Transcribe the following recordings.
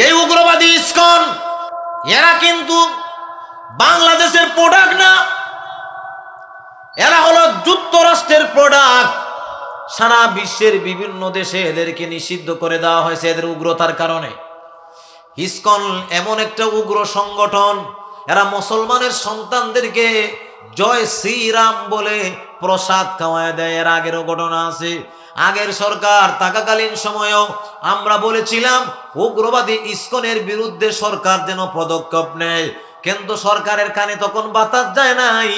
এই উগ্রবাদী ইসকন এরা কিন্তু বাংলাদেশের প্রোডাক্ট না, এরা হলো যুক্তরাষ্ট্রের প্রোডাক্ট। সারা বিশ্বের বিভিন্ন দেশে এদেরকে নিষিদ্ধ করে দেওয়া হয়েছে এদের উগ্রতার কারণে। ইসকন এমন একটা উগ্র সংগঠন, এরা মুসলমানের সন্তানদেরকে জয় শ্রীরাম বলে প্রসাদ খাওয়ায় দেয়। এর আগেরও ঘটনা আছে। আগের সরকার থাকাকালীন সময়েও আমরা বলেছিলাম উগ্রবাদী ইসকনের বিরুদ্ধে সরকার যেন পদক্ষেপ নেয়, কিন্তু সরকারের কানে তখন বাতাস যায় নাই।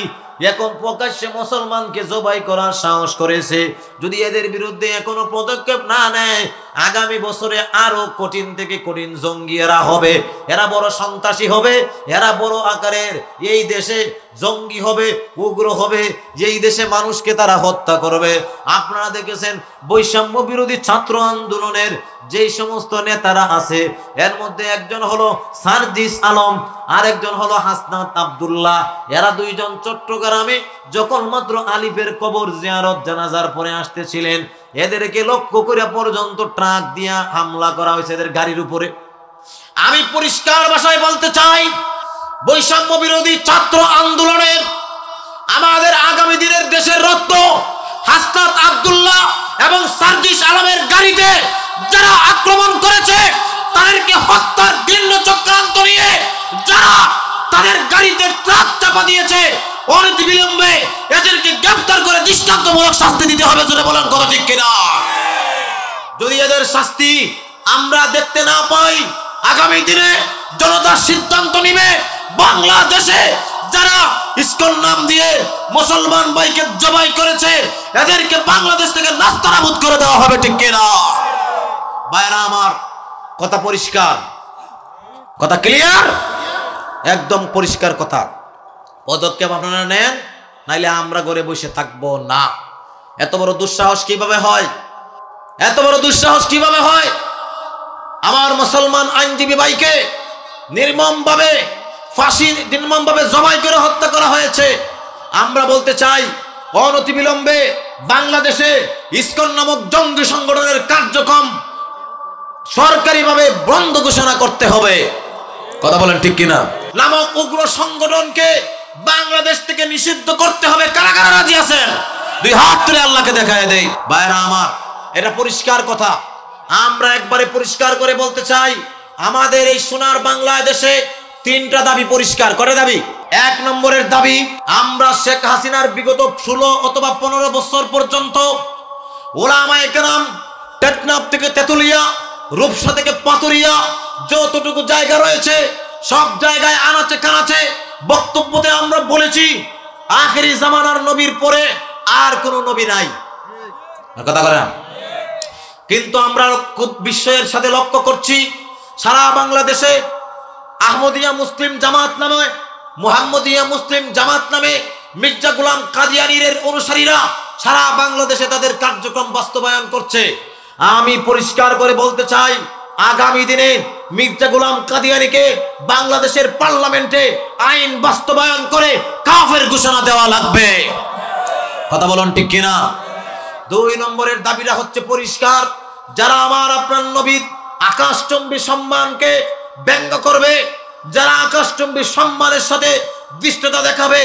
এখন প্রকাশ্যে মুসলমানকে জবাই করার সাহস করেছে। যদি এদের বিরুদ্ধে এখনো পদক্ষেপ না নেয়, আগামী বছরে আরো কঠিন থেকে কঠিন জঙ্গি এরা হবে, এরা বড় সন্ত্রাসী হবে, এরা বড় আকারের এই দেশে জঙ্গি হবে, উগ্র হবে, এই দেশে মানুষকে তারা হত্যা করবে। আপনারা দেখেছেন বৈষম্য বিরোধী ছাত্র আন্দোলনের যেই সমস্ত নেতারা আছে, এর মধ্যে একজন হলো সার্জিস আলম, আরেকজন হলো হাসনাত আব্দুল্লাহ। এরা দুইজন চট্টগ্রামে যখন মাত্র আলিফের কবর জিয়ারত জানাজার পরে আসতেছিলেন, এদেরকে লক্ষ্য করে পর্যন্ত ট্রাক দিয়া হামলা করা হয়েছে এদের গাড়ির উপরে। আমি পরিষ্কার ভাষায় বলতে চাই, বৈষম্য বিরোধী ছাত্র আন্দোলনের আমাদের আগামী দিনের দেশের রত্ন হাসনাত আব্দুল্লাহ এবং সার্জিস আলমের গাড়িতে যারা আক্রমণ করেছে, তাদেরকে হত্যার ভিন্ন চক্রান্ত নিয়ে যারা তাদের গাড়িতে ট্রাক চাপা দিয়েছে, অনতিবিলম্বে এদেরকে গ্রেফতার করে দৃষ্টান্তমূলক শাস্তি দিতে হবে। জোরে বলেন কথা ঠিক কিনা? যদি এদের শাস্তি আমরা দেখতে না পাই, আগামী দিনে জনতা সিদ্ধান্ত নিবে বাংলাদেশে যারা ইসকন নাম দিয়ে মুসলমান ভাইকে জবাই করেছে, এদেরকে বাংলাদেশ থেকে নাস্তানাবুদ করে দেওয়া হবে। ঠিক কিনা ভাইরা আমার? কথা পরিষ্কার, কথা ক্লিয়ার, একদম পরিষ্কার কথা। পদক্ষেপ আপনারা নেন, নাইলে আমরা ঘরে বসে থাকবো না। এত বড় দুঃসাহস কিভাবে হয়? এত বড় দুঃসাহস কিভাবে হয়? আমার মুসলমান আইনজীবী ভাইকে নির্মমভাবে জবাই করে হত্যা করা হয়েছে। আমরা বলতে চাই, অনতিবিলম্বে বাংলাদেশে ইসকন নামক জঙ্গি সংগঠনের কার্যক্রম সরকারিভাবে বন্ধ ঘোষণা করতে হবে। কথা বলেন ঠিক কিনা? নামক উগ্র সংগঠনকে বাংলাদেশ থেকে নিষিদ্ধ করতে হবে। কারা কারা রাজি আছেন? দুই হাত তুলে আল্লাহকে দেখায় দেই। ভাইরা আমার, এটা পরিষ্কার কথা। আমরা একবারে পরিষ্কার করে বলতে চাই, আমাদের এই সোনার বাংলাদেশে তিনটা দাবি পরিষ্কার করে। দাবি এক নম্বরের দাবি, আমরা শেখ হাসিনার বিগত 16 অথবা 15 বছর পর্যন্ত ওলামায়ে কেরাম টেকনাফ থেকে তেতুলিয়া, রূপসা থেকে পাতুরিয়া, যতটুকু জায়গা রয়েছে সব জায়গায় আনাচে কানাচে বক্তব্যতে আমরা বলেছি আখেরি জামানার নবীর পরে আর কোন নবী নাই। কথা বলেন। কিন্তু আমরা খুব বিস্ময়ের সাথে লক্ষ্য করছি, সারা বাংলাদেশে আহমদিয়া মুসলিম জামাত নামে, মুহাম্মদিয়া মুসলিম জামাত নামে মির্জা গোলাম কাদিয়ানীর অনুসারীরা সারা বাংলাদেশে তাদের কার্যক্রম বাস্তবায়ন করছে। আমি পরিষ্কার করে বলতে চাই, আগামী দিনে মির্জা গোলাম কাদিয়ানীকে বাংলাদেশের পার্লামেন্টে আইন বাস্তবায়ন করে কাফের ঘোষণা দেওয়া লাগবে। কথা বলুন ঠিক কিনা? দুই নম্বরের দাবিটা হচ্ছে পরিষ্কার, যারা আমার আপনার নবীর আকাশচুম্বী সম্মানকে ব্যঙ্গ করবে, যারা আকাশচুম্বী সম্মানের সাথে দৃষ্টতা দেখাবে,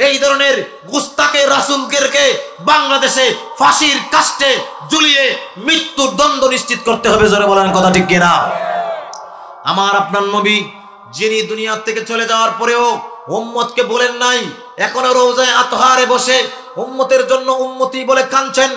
এই ধরনের গুস্তাকে রাসূলকে বাংলাদেশে ফাঁসির কাস্টে ঝুলিয়ে মৃত্যুর দণ্ড নিশ্চিত করতে হবে। জোরে বলেন কথা ঠিক কিনা? আমার আপনার নবী যিনি দুনিয়া থেকে চলে যাওয়ার পরেও উম্মতকে বলেন নাই, এখনো রওজায়ে আতহারে বসে উম্মতের জন্য উম্মতি বলে কাঁদছেন,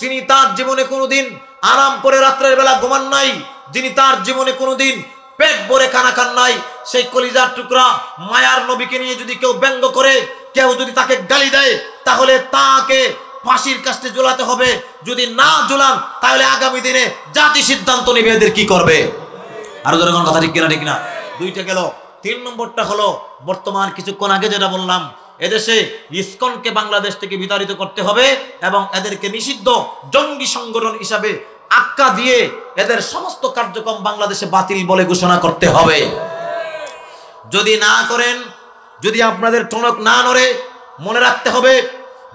যিনি তার জীবনে কোনোদিন আরাম করে রাত্রের বেলা ঘুমান নাই, যিনি তার জীবনে কোনোদিন পেট ভরে খানা খান নাই, সেই কলিজার টুকরা মায়ার নবীকে নিয়ে যদি কেউ ব্যঙ্গ করে, কেউ যদি তাকে গালি দেয়, তাহলে তাকে ফাঁসির কাস্টে ঝুলাতে হবে। যদি না ঝুলান, তাহলে আগামী দিনে জাতি সিদ্ধান্ত নেবে এদের কি করবে। আরো জোরে কথা ঠিক কিনা? ঠিক না? দুইটা গেল। তিন নম্বরটা হলো, বর্তমান কিছুক্ষণ আগে যেটা বললাম, এদেশে ইসকনকে বাংলাদেশ থেকে বিতাড়িত করতে হবে এবং এদেরকে নিষিদ্ধ জঙ্গি সংগঠন হিসাবে আখ্যা দিয়ে এদের সমস্ত কার্যক্রম বাংলাদেশে বাতিল বলে ঘোষণা করতে হবে। যদি না করেন, যদি আপনাদের টনক না নড়ে, মনে রাখতে হবে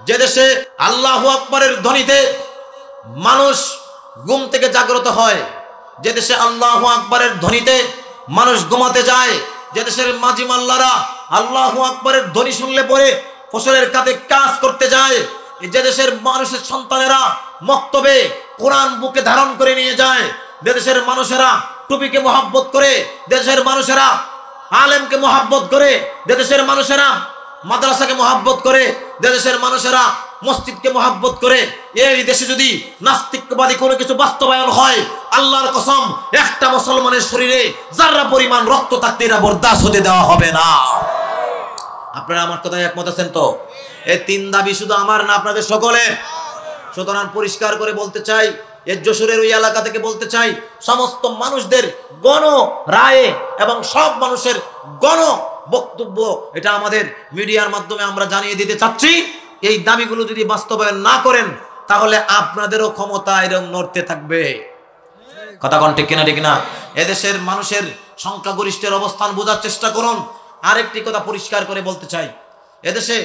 যে দেশে আল্লাহু আকবারের ধ্বনিতে মানুষ ঘুম থেকে জাগ্রত হয়, যে দেশে আল্লাহু আকবারের ধ্বনিতে মানুষ ঘুমাতে যায়, যে দেশের মাঝি মাল্লারা আল্লাহু আকবারের ধ্বনি শুনলে পরে ফসলের কাজে কাজ করতে যায়, যে দেশের মানুষের সন্তানেরা মক্তবে কোরআন বুকে ধারণ করে নিয়ে যায়, যে দেশের মানুষেরা টুপিকে মহব্বত করে, দেশের মানুষেরা আলেমকে মহব্বত করে, যে দেশের মানুষেরা মাদ্রাসাকে মহব্বত করে, যে দেশের মানুষেরা মসজিদকে মহব্বত করে, এই দেশে যদি নাস্তিকবাদী কোনো কিছু বাস্তবায়ন হয়, আল্লাহর কসম একটা মুসলমানের শরীরে যারা পরিমাণ রক্ত থাকতে এরা বরদাস্ত হতে দেওয়া হবে না। আপনারা আমার কথায় একমত আছেন তো? এই তিন দাবি শুধু আমার না, আপনাদের সকলের। সুতরাং পরিষ্কার করে বলতে চাই, এর যশোরের ওই এলাকা থেকে বলতে চাই, সমস্ত মানুষদের গণ রায়ে এবং সব মানুষের গণ বক্তব্য এটা আমাদের মিডিয়ার মাধ্যমে আমরা জানিয়ে দিতে চাচ্ছি। এই দাবিগুলো যদি বাস্তবায়ন না করেন তাহলে আপনাদেরও ক্ষমতা এরকম নড়তে থাকবে। কথা কোন ঠিক কিনা? ঠিক না? এদেশের মানুষের সংখ্যাগরিষ্ঠের অবস্থান বোঝার চেষ্টা করুন। আরেকটি কথা পরিষ্কার করে বলতে চাই, এদেশে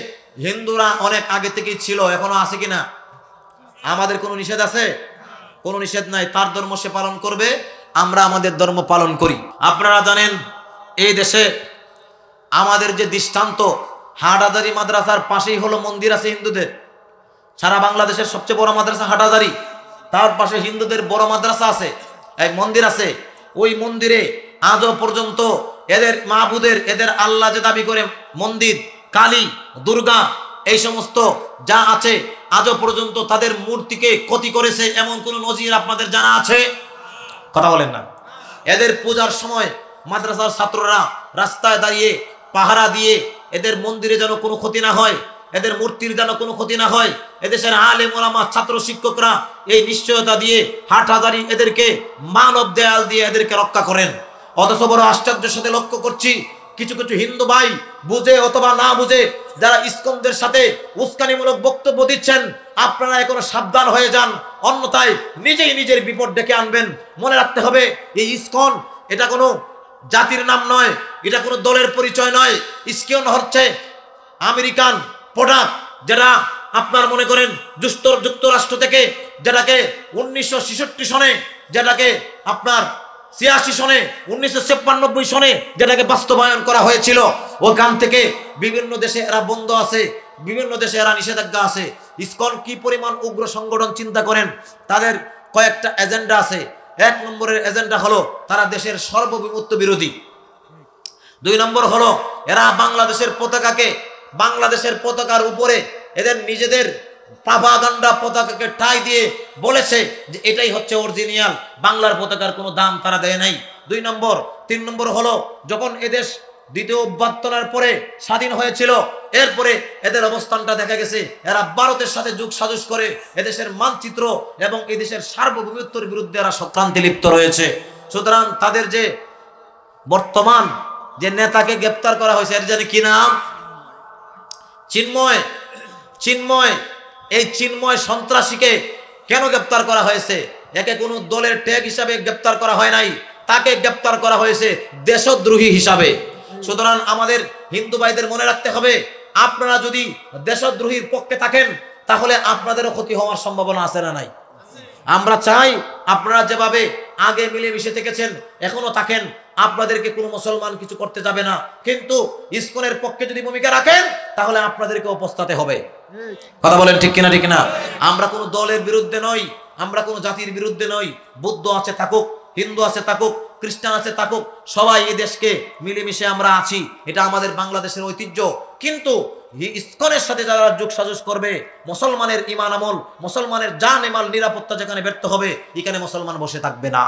হিন্দুরা অনেক আগে থেকেই ছিল, এখনো আছে কিনা? আমাদের কোনো নিষেধ আছে? কোনো নিষেধ নাই, তার ধর্ম সে পালন করবে, আমরা আমাদের ধর্ম পালন করি। আপনারা জানেন এই দেশে আমাদের যে দৃষ্টান্ত, হাটহাজারী মাদ্রাসার পাশেই হলো মন্দির আছে হিন্দুদের। সারা বাংলাদেশের সবচেয়ে বড় মাদ্রাসা হাটহাজারী, তার পাশে হিন্দুদের বড় মাদ্রাসা আছে, এক মন্দির আছে। ওই মন্দিরে আজও পর্যন্ত এদের মাহবুদের, এদের আল্লাহ যে দাবি করে মন্দির, কালী, দুর্গা, এই সমস্ত যা আছে আজও পর্যন্ত তাদের মূর্তিকে ক্ষতি করেছে এমন কোন নজির আপনাদের জানা আছে? কথা বলেন না। এদের পূজার সময় মাদ্রাসার ছাত্ররা রাস্তায় দাঁড়িয়ে পাহারা দিয়ে এদের মন্দিরে যেন কোনো ক্ষতি না হয়, এদের মূর্তির যেন কোনো ক্ষতি না হয়, এদেশের আলেম ওলামা ছাত্র শিক্ষকরা এই নিশ্চয়তা দিয়ে হাটহাজারী এদেরকে মানব দেয়াল দিয়ে এদেরকে রক্ষা করেন। অথচ বড় আশ্চর্যের সাথে লক্ষ্য করছি, কিছু কিছু হিন্দু ভাই বুঝে অথবা না বুঝে যারা ইসকনদের সাথে উস্কানিমূলক বক্তব্য দিচ্ছেন, আপনারা এখনো সাবধান হয়ে যান, অন্যথায় নিজেই নিজের বিপদ ডেকে আনবেন। মনে রাখতে হবে, এই ইসকন এটা কোনো জাতির নাম নয়, এটা কোনো দলের পরিচয় নয়। ইসকন হচ্ছে আমেরিকান প্রোডাক্ট, যেটা আপনার মনে করেন যুক্তরাষ্ট্র থেকে, যেটাকে 1966 সনে, যেটাকে আপনার 86 সনে, 1996 সনে যেটাকে বাস্তবায়ন করা হয়েছিল, ওখান থেকে বিভিন্ন দেশে এরা বন্ধ আছে, বিভিন্ন দেশে এরা নিষেধাজ্ঞা আছে। ইসকন কি পরিমাণ উগ্র সংগঠন চিন্তা করেন, তাদের কয়েকটা এজেন্ডা আছে। 1 নম্বরের এজেন্ডা হলো তারা দেশের সর্ববিমূর্ত বিরোধী। 2 নম্বর হলো এরা বাংলাদেশের পতাকাকে, বাংলাদেশের পতাকার উপরে এদের নিজেদের প্রপাগান্ডা পতাকাকে ঠাঁই দিয়ে বলেছে যে এটাই হচ্ছে অরিজিনাল, বাংলার পতাকার কোনো দাম তারা দেয় নাই। 2 নম্বর। 3 নম্বর হলো যখন এদেশ দ্বিতীয় অভ্যুত্থানের পরে স্বাধীন হয়েছিল, এরপরে এদের অবস্থানটা দেখা গেছে এরা ভারতের সাথে যোগ সাজস করে এদেশের মানচিত্র এবং এদেশের সার্বভৌমত্বের বিরুদ্ধে এরা সক্রান্তি লিপ্ত রয়েছে। সুতরাং তাদের যে বর্তমান যে নেতাকে গ্রেপ্তার করা হয়েছে, এর জানি কি নাম? চিন্ময়। চিন্ময়, এই চিন্ময় সন্ত্রাসীকে কেন গ্রেপ্তার করা হয়েছে? একে কোনো দলের ট্যাগ হিসাবে গ্রেপ্তার করা হয় নাই, তাকে গ্রেপ্তার করা হয়েছে দেশদ্রোহী হিসাবে। সুতরাং আমাদের হিন্দু ভাইদের মনে রাখতে হবে, আপনারা যদি দেশদ্রোহীর পক্ষে থাকেন তাহলে আপনাদেরও ক্ষতি হওয়ার সম্ভাবনা আছে না নাই? আমরা চাই আপনারা যেভাবে আগে মিলেমিশে থেকেছেন এখনো থাকেন, আপনাদেরকে কোনো মুসলমান কিছু করতে যাবে না। কিন্তু ইসকনের পক্ষে যদি ভূমিকা রাখেন তাহলে আপনাদেরকে উপস্থাতে হবে। কথা বলেন ঠিক কিনা? ঠিক না? আমরা কোনো দলের বিরুদ্ধে নই, আমরা কোনো জাতির বিরুদ্ধে নই। বুদ্ধ আছে থাকুক, হিন্দু আছে থাকুক, খ্রিস্টান আছে থাকুক, সবাই এই দেশকে মিলেমিশে আমরা আছি, এটা আমাদের বাংলাদেশের ঐতিহ্য। কিন্তু ইসকনের সাথে যারা যোগ সাজস করবে, মুসলমানের ইমান আমল, মুসলমানের জান মাল নিরাপত্তা যেখানে ব্যর্থ হবে, এখানে মুসলমান বসে থাকবে না।